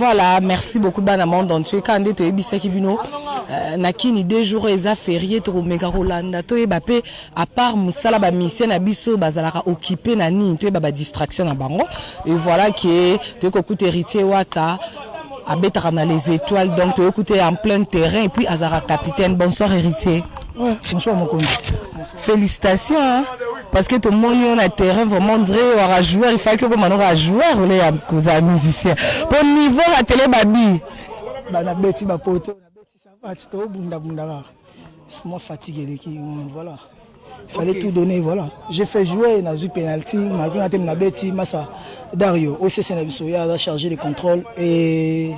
Voilà, merci beaucoup bana monde entier. Quand on est ebisa kibino, nakini 2 jours eza férié to mega Rolanda to ebapé à part musala ba mission na biso bazalaka occupé na ni to ba distraction na bango. Et voilà qui te écoute héritier wata abetaka na les étoiles donc te écouter en plein terrain et puis azara capitaine. Bonsoir héritier. Ouais, bonsoir mon commis. Félicitations hein? Parce que tout le monde est sur terrain, vraiment, on dirait un joueur, il faut que vous soyez un joueur ou un musicien. Pour le niveau, la télé, babi. C'est moi fatigué, voilà. Il fallait tout donner, voilà. J'ai fait jouer, j'ai eu penalty, Dario, OCC a chargé les contrôles et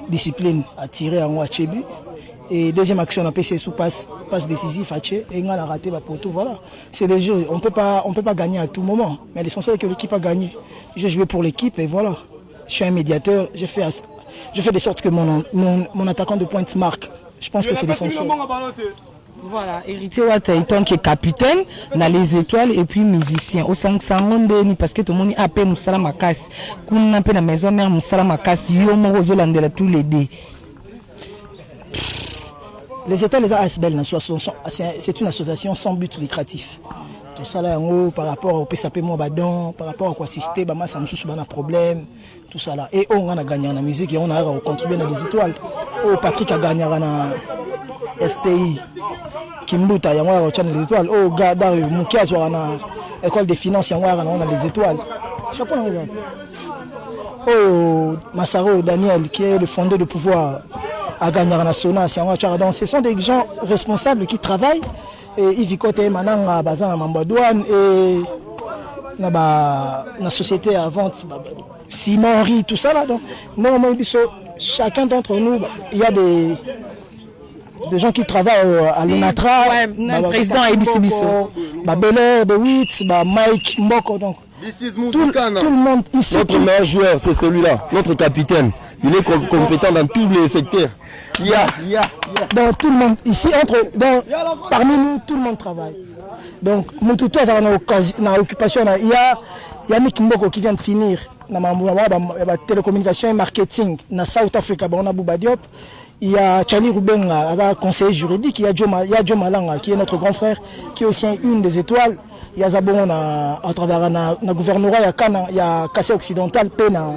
discipline à tirer en Wachebi. Et deuxième action, on a passé sous passe décisif, et on a raté la poteau. Voilà. C'est des jeux, on peut pas gagner à tout moment. Mais l'essentiel est que l'équipe a gagné. J'ai joué pour l'équipe et voilà. Je suis un médiateur, je fais de sorte que mon attaquant de pointe marque. Je pense que c'est l'essentiel. Voilà, héritier Wata étant qui est capitaine dans les étoiles et puis musicien. Au 500 parce que tout le monde a appelé Moussala Makas. Quand on a appelé la maison mère Moussala Makas, Yomo Rozolandela tous les deux. Les étoiles, les ASBL, c'est une association sans but lucratif. Tout ça là, par rapport au PSAP Mobadon, par rapport à quoi assister, bah, ça me soucie un problème, tout ça là. Et on a gagné en musique et on a contribué dans les étoiles. Oh, Patrick a gagné en FPI, Kimbuta, il y a les étoiles. Oh, Dario, Moukiaz, il y a l'école des finances, il y a les étoiles. Oh, Massaro, Daniel, qui est le fondeur de pouvoir. À gagner en Sona, donc ce sont des gens responsables qui travaillent et ils vivent maintenant à Mambadouane et la société à vente ciment, riz, tout ça là. Donc normalement chacun d'entre nous, il y a des gens qui travaillent à l'ONATRA, le président Ebisi Bisso, Belair, de Witz, Mike Mboko, donc tout le monde ici. Notre meilleur joueur, c'est celui-là, notre capitaine. Il est compétent dans tous les secteurs. Donc tout le monde ici, parmi nous, tout le monde travaille. Donc Moutoutou a une occupation. Il y a Yannick Mboko qui vient de finir dans la télécommunication et marketing dans South Africa, on a Bouba Diop. Il y a Charlie Rubenga, conseiller juridique. Il y a Joe Malanga qui est notre grand frère, qui est aussi une des étoiles. Il y a Zabon à travers le gouvernorat, il y a Cassé Occidental, dans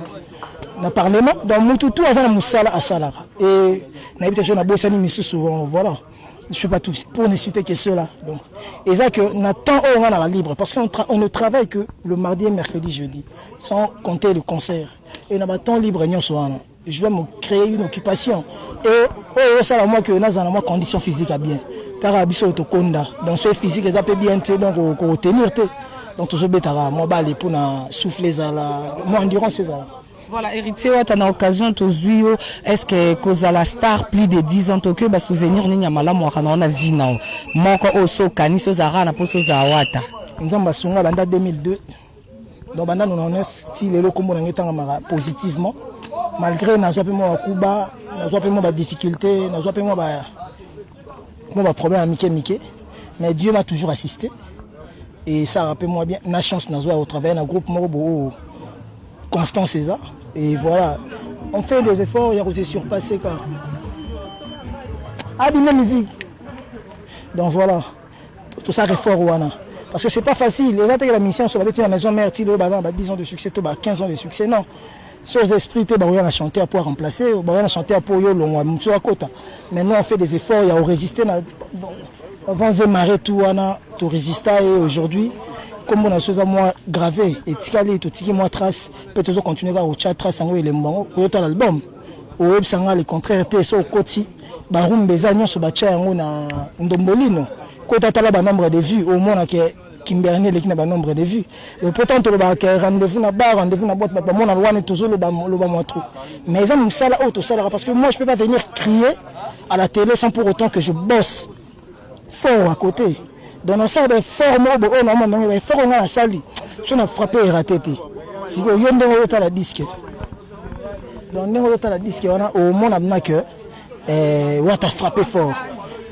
le Parlement. Donc Moutoutou a un moussala à Salara. Et l'habitation a bossé souvent, voilà. Je ne fais pas tout pour ne citer que cela. Donc, et ça que Nathan on a libre parce qu'on ne travaille que le mardi, mercredi, jeudi, sans compter le concert. Et on a temps libre je dois me créer une occupation. Et ça moi que nous avons condition physique à bien. Tarabiso to konda. Donc ce physique est un peu bien donc au tenir donc toujours betara moi balé pour na souffler ça là. Moi endurance c'est ça. Voilà, héritier, tu as l'occasion de jouer. Est-ce que cause la star plus de 10 ans que bah souvenir ni nyamala moi quand on a vu non. Moi quand au so kaniso zara na poso zawata. Nous avons songa banda 2002. Donc banda 99 ti lelo kombo na ngeta ngama positivement malgré na zope moi Kuba, na zope moi ba difficulté, na zope moi ba problème à Mickey. Mais Dieu m'a toujours assisté. Et ça rappelle moi bien na chance na zoa au travail na groupe Morobo Constant César. Et voilà, on fait des efforts, il y a aussi surpassé quand. Ah, la musique. Donc voilà, tout ça est fort, Wana. Parce que c'est pas facile. Les autres, la mission sur la maison mère, 10 ans de succès, 15 ans de succès, non. Sans esprit, on a chanté à pouvoir remplacer, on a chanté à pouvoir maintenant on fait des efforts, il y a résister. Avant de marrer tout, tout résister et aujourd'hui. Comme on a chose à moi gravé et tikali to tiki moi trace peut-être continuer à chat trace en les mbongo au l'album au web sanga le contraire te so koti ba rumbe za nyonso ba cha yango na ndombolino ko tala ba nombre de vues au moins que Kimberley le ki na ba nombre de vues le pourtant to ba ka rendez-vous na bar rendez-vous na boîte ba mon alwane toujours le ba moi trop mais ça me sala auto sala parce que moi je peux pas venir crier à la télé sans pour autant que je bosse fort à côté. Donc ça des formes on a fort on a la salle si on a frappé et raté si on y a la disque donc on a la disque on a au monde a que on a frappé fort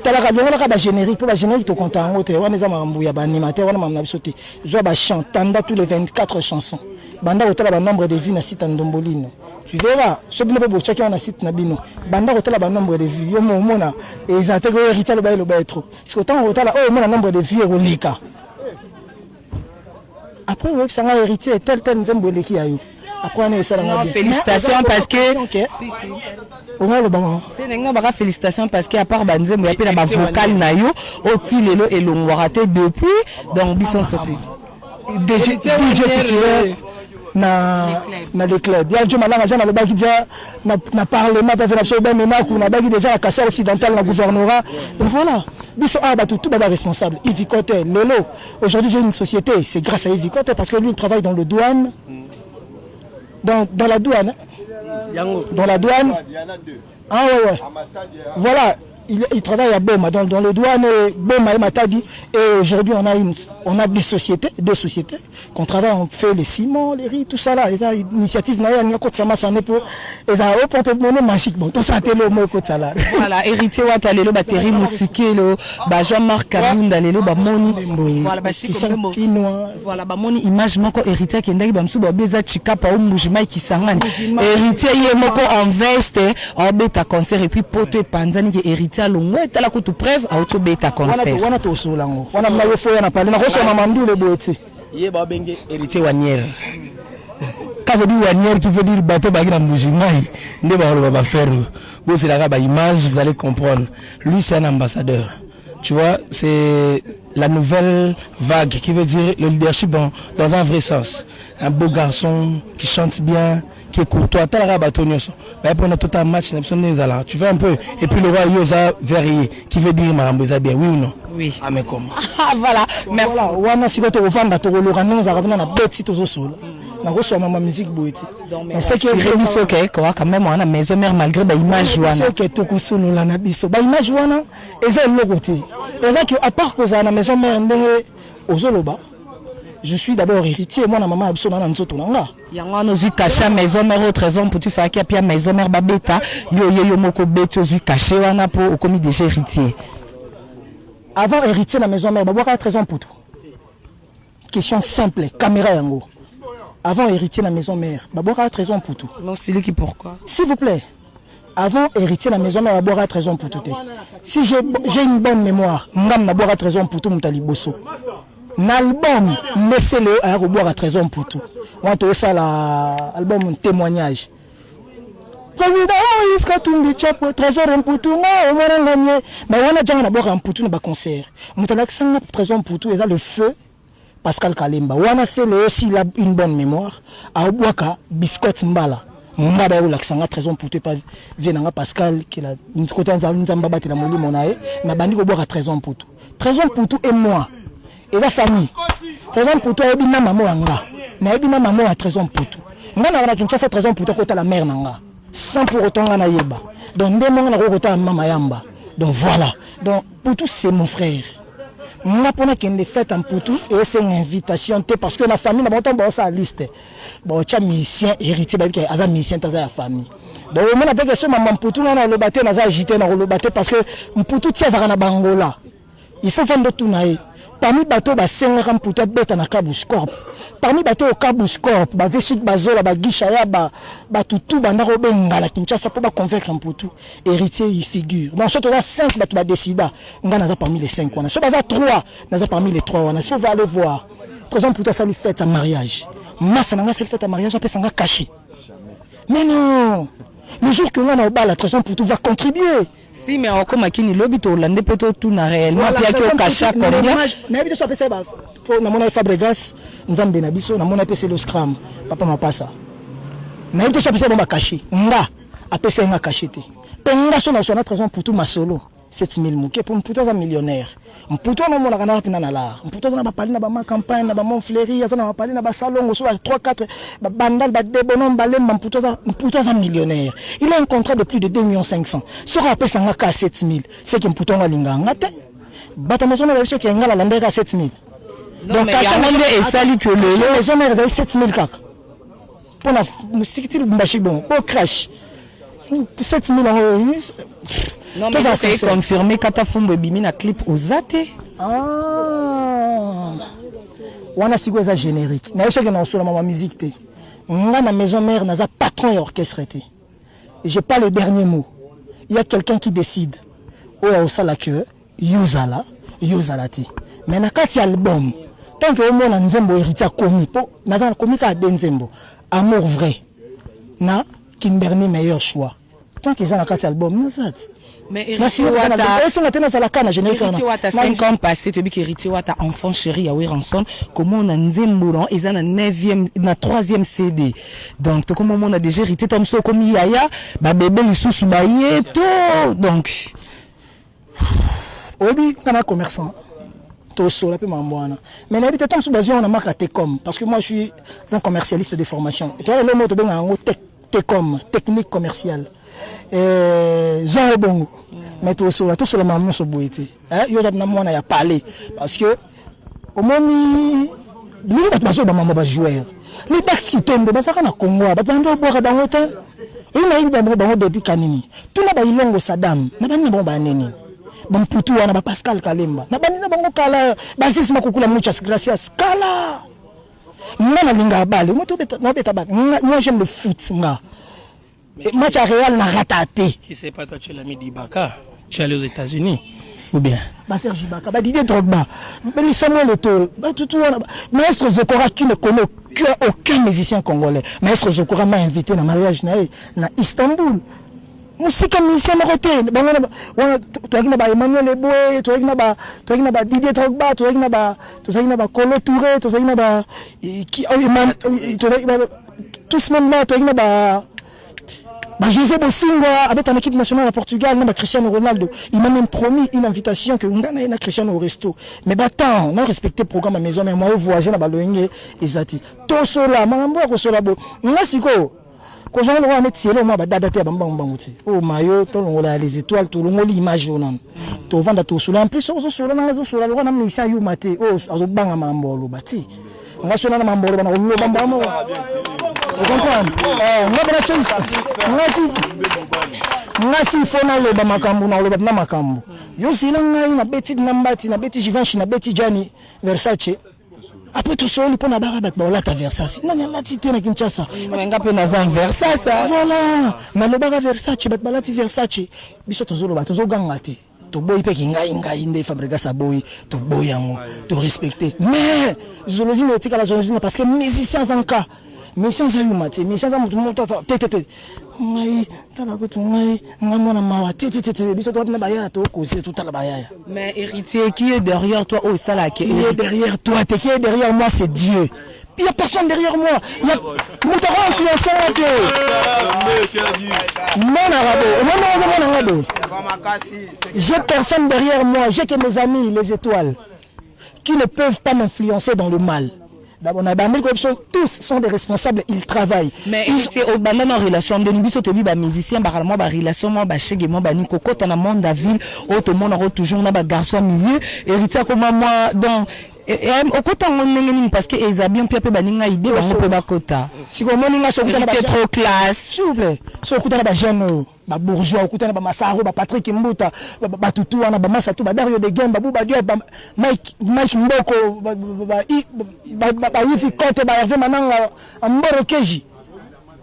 tala ka bongo ka ba générique pour ba générique to content on a za mambu ya ba animateur on a mamna bisoté zo ba chant tanda tous les 24 chansons banda otala ba nombre de vues na site Ndombolino tu verras ce bino po chacun na site na bino banda kotala ba nombre de vues yo mona et ça te ko héritier le ba trop parce que tant kotala oh mona nombre de vues ko lika après oui ça nga héritier tel nzembo leki ayo après on est ça nga félicitations parce que on a le bon tenenga baka félicitations parce que à part banzembo ya pe na ba vocal na yo oti lelo elongwaka te depuis donc bison sauté DJ titulaire na les clubs. Il y a des malades dans le bagi déjà na parlement pas faire absolument maintenant na bagi déjà la casse occidentale na gouvernorat. Donc voilà. Biso aba tout baba responsable. Yves Cotter, Lelo. Aujourd'hui j'ai une société, c'est grâce à Yves Cotter parce que lui il travaille dans le douane. Dans la douane. Dans la douane. Ah ouais. Voilà. Il travaille à Boma, dans le douane Boma et Matadi. Et aujourd'hui, on a deux sociétés qu'on travaille, on fait les ciments, les riz, tout ça là. Les initiatives, magique. Bon, tout ça, voilà, héritier, Watalelo, Bateri, Moussikelo, Jean-Marc Kabunda, Lelo, Bamoni, voilà, Bamoni, image, moko, héritier, qui est Bamsou, Beza, Chika, Paum, Boujima, qui s'engane. Héritier, Yemoko, en veste, en bêta concert, et puis Poto et Panzani, qui est héritier. Longwe tala ko tu preuve a auto beta concert wana to solango wana mna fo yana pale na ko so mamandu le boete ye ba benge héritier wanière quand je dis wanière qui veut dire bateau bagira mbujimai nde ba faire bo c'est la ba image vous allez comprendre lui c'est un ambassadeur tu vois c'est la nouvelle vague qui veut dire le leadership dans un vrai sens un beau garçon qui chante bien qui est courtois, tu as tout un match, tu vois un peu. Et puis le roi Yosa Verrier, qui veut dire Madame bien, oui ou non? Oui. Ah, mais comment? Voilà, merci. Voilà, si tu as offert, tu as offert, tu as offert, ma musique boîte. Mais c'est que Rémi Soke, quand même, on a maison mère malgré l'image joana. C'est que tu as offert la nabiso. L'image joana, et c'est le côté. Et c'est que, à part que ça, la maison mère, aux Zoloba, je suis d'abord héritier, moi, ma maman a besoin d'un autre langue. Yango nozu caché maison mère autre raison pour tu faire qu'il y a maison mère babeta yo moko beto zu caché wana pour au comité des héritiers. Avant héritier la maison mère babwa 4 raisons pour tout. Question simple, caméra yango. Avant héritier la maison mère babwa 4 raisons pour tout. Non, c'est lui qui pourquoi? S'il vous plaît. Avant héritier la maison mère babwa 4 raisons pour tout. Si j'ai une bonne mémoire, ngam na babwa 4 raisons pour tout mutali bosso. L'album laissez-le à boire à 13 ans pour tout. On a ça l'album témoignage. Président Iska Tumbi Chapo 13 ans pour tout. Mais on a déjà un boire un pour tout dans le concert. On a l'accent 13 ans pour tout et là le feu Pascal Kalemba. On a c'est aussi une bonne mémoire. À Obwaka Biscotte Mbala. On a l'accent 13 ans pour tout pas venanga Pascal qui la une côté nzamba battre la moli monae na bandi ko boire à 13 ans pour tout. 13 ans pour tout et moi. Et la famille. 13 ans pour toi, et bien maman anga. Mais bien maman a 13 ans pour tout. Nga na wana kinchasa 13 ans pour toi kota la mère nanga. Sans pour autant nga na yeba. Donc ndé monga na kota mama yamba. Donc voilà. Donc pour tout c'est mon frère. Nga pona kende fête en pour tout et c'est une invitation parce que la famille na bonton ba sa liste. Bon cha musicien héritier ba ki aza musicien ta za famille. Donc on a pas que ce maman pour tout na le baté na za agité na le baté parce que pour tout tia za na bangola. Il faut vendre tout naé. Parmi bateau ba 5 pour toi bête na Kabush Corp. Parmi bateau au Kabush Corp, ba vechit bazola ba gishaya ba tutu ba ndako benga Kinshasa pour ba convaincre un pour tout. Héritier il figure. Donc surtout là 5 bateau ba décida, ngana za parmi les 5 on a. Soit ba 3, naza parmi les 3 on a. Si on va aller voir. 3 ans pour toi ça lui fait un mariage. Massa nga ça fait un mariage après ça nga caché. Mais non. Le jour que ngana au bal la 3 ans pour tout va contribuer. Si mais encore makini lobby to Hollande peut tout na réellement puis que cacha combien na biso ça pesa ba pour na mona Fabregas nzambe na biso na mona pesa le scram papa mapasa na biso ça pesa ba caché nga apesa nga caché te penga so na 13 ans pour tout ma solo 7000 mouké pour un millionnaire mputo na mona kana pina na la mputo na ba pali na ba ma campagne na ba Montfleury ya na ba pali na ba salon so 3 4 ba bandal ba debonon ba lemba mputo za millionnaire il a un contrat de plus de 2 500 000 sera pesa nga ka 7000 c'est que mputo nga linga ngate bata maison na biso ki ngala lande ka 7000 donc à monde et sali que les hommes ils 7000 kaka pour na mustikiti mbashi bon pour crash 7000 euros. Non, mais c'est confirmé quand tu as fait un clip aux athées. Ah, on a signé ça générique. Na yoshaka na osula mama musique te. Nga na maison mère naza patron et orchestre. J'ai pas le dernier mot. Il y a quelqu'un qui décide. Oh ya osala que yozala ti. Mais na kati album tant que on a nzembo héritier commis po naza commis ka denzembo amour vrai na Kimberly meilleur choix. Tant qu'ils ont na kati album nazat. Mais Héritier Wata, 5 ans passés, tu dis qu'Héritier Wata, enfant chéri, Yahweh Ranson, comment on a Nzemboulon, ils ont un 9e, un 3e CD. Donc, comment on a déjà hérité, comme ça, comme Yaya, bah, bébé, les sous baillés, tout. Donc, oui, on a un commerçant. Tosso, la mais on a sous on a marqué Técom, parce que moi, je suis un commercialiste de formation. Et toi, le mot de Técom, technique commerciale. Jean Bongo mais tout cela tout seulement mon soboité yo na mona ya parler parce que au moni lui ba so ba mama ba joueur les taxi qui tombe ba saka na Congo ba tando boka bango te ina yi bango depuis kanini tuna ba ilongo Saddam na bani bon ba neni bon putu wana ba Pascal Kalemba na bani na bango kala ba sisi makukula muchas gracias kala ngana linga bale mo to beta ba moi j'aime le foot nga. Match à Real n'a raté. Qui sait pas, toi tu l'as mis d'Ibaka, tu es allé aux États-Unis ou bien? Bah Serge Ibaka, bah Didier Drogba, bah Samuel Eto'o, bah tout Maestro Zokora qui ne connaît aucun musicien congolais. Maestro Zokora m'a invité dans le mariage na Istanbul. Musique musicien moroté, bah toi qui n'as pas Emmanuel Eboué, toi qui n'as pas Didier Drogba, toi qui n'as pas Kolo Touré, toi qui n'as pas tout ce monde là, toi qui n'as pas José Bosingwa avec une équipe nationale à Portugal, Cristiano Ronaldo, il m'a même promis une invitation que Ngana na Cristiano au resto. Mais tant, on a respecté le programme à maison, mais moi, voyager na Baloenge et Zati. Tosola, Mangambo, Kosolabo, Nasiko, quand j'en ai mettre cielo, moi, dadaté à Bambangouti. Oh, mayo, ton les étoiles, tout le monde l'image, to vanda Tosola. En plus, sur la réseau, sur la loi, on a mis ça, you maté, oh, à Banga Mambo, Bati. On a sur la Mambo, on a le Bambamo. Vous comprenez? Merci, il faut le Bamakambu, na le Bamakambu. Yo, si l'on na beti Nambati, na beti Givenchy, na beti Gianni, Versace. Après tout ça, il peut n'avoir pas Versace. Non, il y a la tité na Kinshasa. on a un Versace. Voilà. Mais le baga Versace, bat balati Versace. Biso tozolo ba tozo gangate. To boy pe kinga inde fabrica sa boy, to boy yango, to respecter. Mais zoologie n'était qu'à la zoologie parce que musiciens en cas. Mais sans ça, mais sans ça, tout le monde tête. Mais héritier, qui est derrière toi? Oh, ça là, qui est derrière toi? Qui est derrière moi? C'est Dieu. Il n'y a personne derrière moi. Il y a Moutara influencé. Mon arabe. J'ai personne derrière moi. J'ai que mes amis, les étoiles, qui ne peuvent pas m'influencer dans le mal. Tous sont des responsables, ils travaillent. Mais c'est au banane en relation de nous, surtout les musiciens, barrement, relation, moi, chez moi, Nico, quand on a monde de ville, tout le monde a toujours un garçon milieu, héritier comme moi, donc. Au côté on parce que ils ont bien pu baninga idée on peut pas quota si comme moninga so kuta c'est trop classe s'il vous plaît so kuta ba jeune ba bourgeois kuta ba Masaro ba Patrick Mbuta ba tutu wana ba Massa tu ba Dario de Gemba ba Dio ba Mike Mboko ba Yifi Kote ba Hervé Mananga Mboro Keji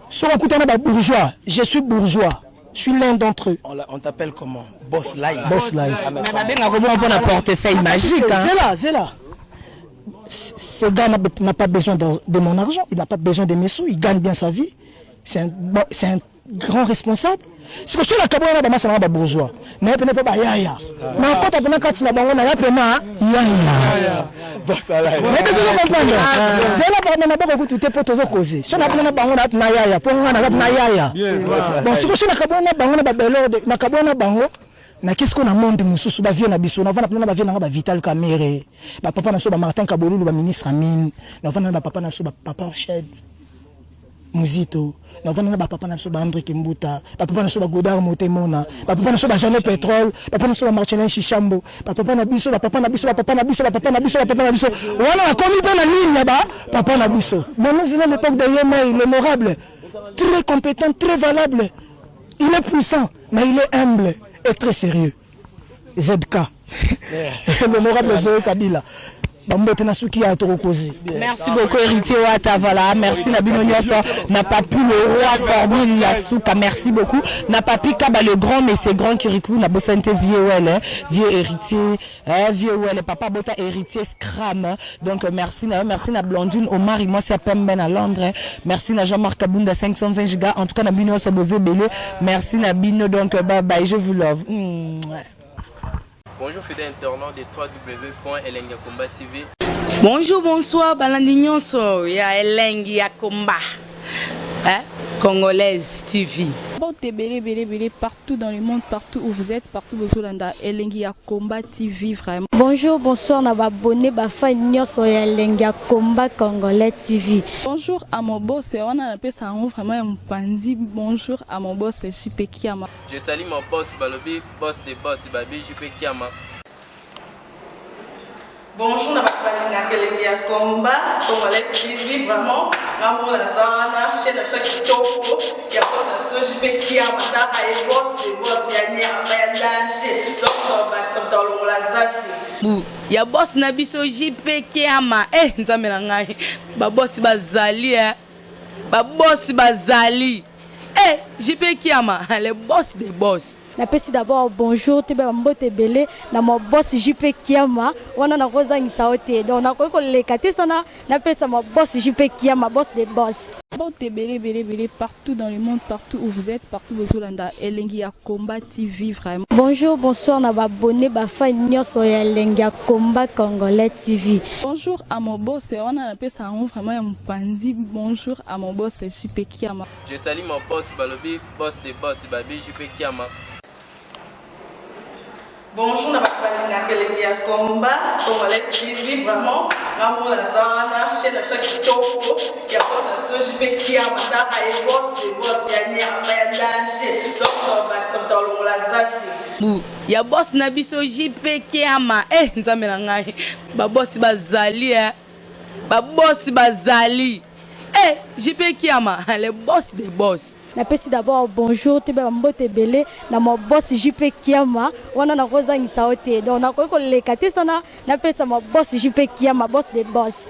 so kuta ba bourgeois je suis bourgeois. Je suis l'un d'entre eux. On t'appelle comment? Boss Life. Boss Life. Mais comment on peut un portefeuille magique hein? C'est là. Ce gars n'a pas besoin de mon argent, il n'a pas besoin de mes sous, il gagne bien sa vie. C'est un grand responsable. C'est que sur la cabane, c'est un bourgeois. Mais il n'est pas yaya. Mais quand tu as un bango, il n'y a yaya. Mais qu'est-ce que vous comprenez? C'est là que tu as beaucoup de temps pour te causer. Si on a un bango, il y a yaya. Pour on a yaya. Bon, si on a un bango, na qu'est-ce qu'on a monde mususu ba vie na biso na vana na ba vie na ba Vital Kamerhe ba papa na so ba Martin Kabolulu ba ministre Amine na vana na ba papa na so ba papa Shed Muzito na vana na ba papa na so ba André Kimbuta ba papa na so ba Godard Motemona ba papa na so ba Jean Pétrole ba papa na so ba Marcelin Chichambo ba papa na biso ba papa na biso ba papa na biso ba papa na biso ba papa na biso wana na komi pe na ligne ba papa na biso mais nous vivons l'époque de Yemei l'honorable très compétent très valable il est puissant mais il est humble et très sérieux. ZK. L'honorable Zoé Kabila. bambote na suki ya torokozi. Merci beaucoup héritier Wata, voilà. Merci Nabino Nyoso, n'a pas pu le roi formule la souka. Merci beaucoup. N'a pas pu Kaba le grand, mais c'est grand Kirikou, n'a bossante vieux ouais, vieux héritier, vieux ouais, papa bota héritier scram. Donc merci na Blondine Omar, moi c'est Pemben à Londres. Merci na Jean-Marc Kabunda 520 gigas. En tout cas Nabino Sobozé Belé. Merci Nabino, donc bye bye, je vous love. Bonjour fidèles internautes de www.elengiakomba TV. Bonjour, bonsoir, Balandignonso, ya Elengi Yakomba, Congolaise TV. Belé, partout dans le monde, partout où vous êtes, partout où vous êtes, Elengi Yakomba TV, vraiment. Bonjour, bonsoir, na abonné, fan nyonso ya Elengi Yakomba Congolais TV. Bonjour à mon boss, on a appelé ça vraiment un pandi. Bonjour à mon boss, JP Kiama. Je salue mon boss Balobi, boss des boss, Babi JP Kiama. Bonjour, na Elengi Yakomba Congolais TV, vraiment. Maman Lazana, chaîne de chaque topo, il y a pas de JP Kiama, et boss des boss, il y a un danger. Donc, on va s'entendre dans la zaki. Ya boss na biso JP Kiama, nzambe na ngai. Ba boss bazali ba boss bazali. JP Kiama, le boss des boss. Napesi d'abord bonjour, tu vas mbote belé, na mon boss JP Kiama, wana na koza ngisaote. Donc na ko lekate sana, napesa mon boss JP Kiama, boss des boss. Belé, partout dans le monde, partout où vous êtes, partout où vous êtes, Elengi Yakomba TV, vraiment. Bonjour, bonsoir, na abonné, fan nyonso ya Elengi Yakomba Congolais TV. Bonjour à mon boss, on a appelé ça vraiment un pandi. Bonjour à mon boss, JP Kiama. Je salue mon boss Balobi, boss des boss, Babi JP Kiama. Bonjour, na Elengi Yakomba Congolais TV, vraiment. Maman Lazana, chaîne de chaque topo, il y a pas de JP Kiama, et boss des boss, il y a un danger. Donc, on va s'entendre dans la zaki. Ya boss na biso JP Kiama, nzambe na ngai. Ba boss bazali ba boss bazali. JP Kiama, le boss des boss. Napesi d'abord bonjour, tu vas mbote belé, na mon boss JP Kiama, wana na koza ngisaote. Donc na ko lekate sana, napesa mon boss JP Kiama, boss des boss.